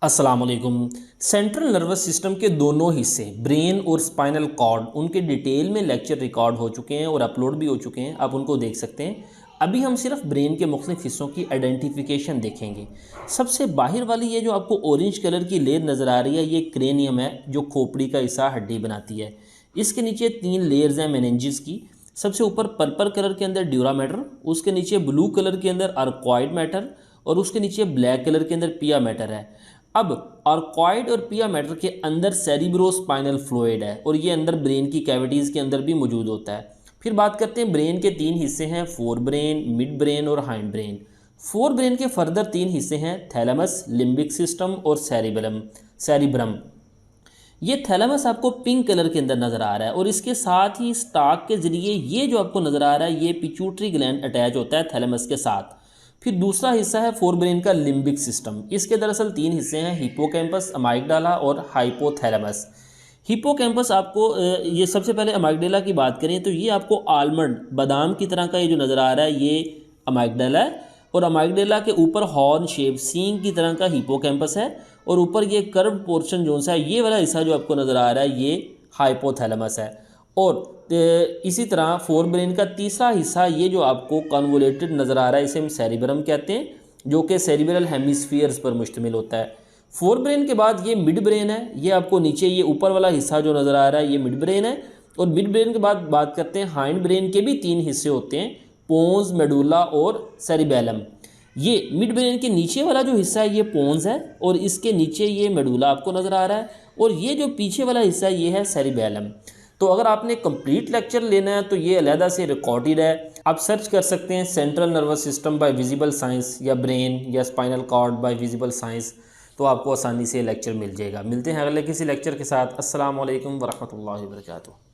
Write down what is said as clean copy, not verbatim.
अस्सलाम वालेकुम। Central nervous system के दोनों हिस्से ब्रेन और स्पाइनल कॉर्ड उनके डिटेल में लेक्चर रिकॉर्ड हो चुके हैं और अपलोड भी हो चुके हैं, आप उनको देख सकते हैं। अभी हम सिर्फ ब्रेन के मुख्तलिफ हिस्सों की आइडेंटिफिकेशन देखेंगे। सबसे बाहर वाली ये जो आपको ऑरेंज कलर की लेयर नज़र आ रही है, ये क्रेनियम है जो खोपड़ी का हिस्सा हड्डी बनाती है। इसके नीचे 3 लेयर्स हैं मेनिंजेस की। सबसे ऊपर पर्पल कलर के अंदर ड्यूरा मैटर, उसके नीचे ब्लू कलर के अंदर आर्कॉइड मैटर और उसके नीचे ब्लैक कलर के अंदर पिया मैटर है। अब आर्कॉइड और पिया मैटर के अंदर सेरिब्रोस्पाइनल फ्लूइड है और ये अंदर ब्रेन की कैविटीज़ के अंदर भी मौजूद होता है। फिर बात करते हैं ब्रेन के 3 हिस्से हैं, फोर ब्रेन, मिड ब्रेन और हाइंड ब्रेन। फोर ब्रेन के फर्दर 3 हिस्से हैं, थैलेमस, लिम्बिक सिस्टम और सेरिब्रम। ये थैलेमस आपको पिंक कलर के अंदर नज़र आ रहा है और इसके साथ ही स्टाक के ज़रिए ये जो आपको नज़र आ रहा है, ये पिट्यूटरी ग्लैंड अटैच होता है थैलेमस के साथ। फिर दूसरा हिस्सा है फोर ब्रेन का लिम्बिक सिस्टम। इसके दरअसल 3 हिस्से हैं, हिप्पोकैम्पस, अमाइगडाला और हाइपोथैलेमस। हिप्पोकैम्पस आपको ये सबसे पहले अमाइगडाला की बात करें तो ये आपको आलमंड बादाम की तरह का ये जो नज़र आ रहा है, ये अमाइगडाला है और अमाइगडाला के ऊपर हॉर्न शेप सींग की तरह का हिप्पोकैम्पस है और ऊपर ये कर्व पोर्शन जो सा है, ये वाला हिस्सा जो आपको नज़र आ रहा है, ये हाइपोथैलेमस है। और इसी तरह फोर ब्रेन का तीसरा हिस्सा ये जो आपको कन्वोलेटेड नज़र आ रहा है, इसे हम सेरिब्रम कहते हैं, जो कि सेरिब्रल हेमिस्फीयर्स पर मुश्तमिल होता है। फोर ब्रेन के बाद ये मिड ब्रेन है, ये आपको नीचे ये ऊपर वाला हिस्सा जो नज़र आ रहा है, ये मिड ब्रेन है। और मिड ब्रेन के बाद बात करते हैं हाइंड ब्रेन के भी 3 हिस्से होते हैं, पोन्स, मेडुला और सेरिबेलम। ये मिड ब्रेन के नीचे वाला जो हिस्सा है, ये पोन्स है और इसके नीचे ये मेडुला आपको नज़र आ रहा है और ये जो पीछे वाला हिस्सा है, ये है सेरिबेलम। तो अगर आपने कंप्लीट लेक्चर लेना है तो ये अलहदा से रिकॉर्डेड है, आप सर्च कर सकते हैं central nervous system by visible science या ब्रेन या spinal cord by visible science, तो आपको आसानी से लेक्चर मिल जाएगा। मिलते हैं अगले किसी लेक्चर के साथ। अस्सलाम वालेकुम वरहमतुल्लाहि वबरकातुहू।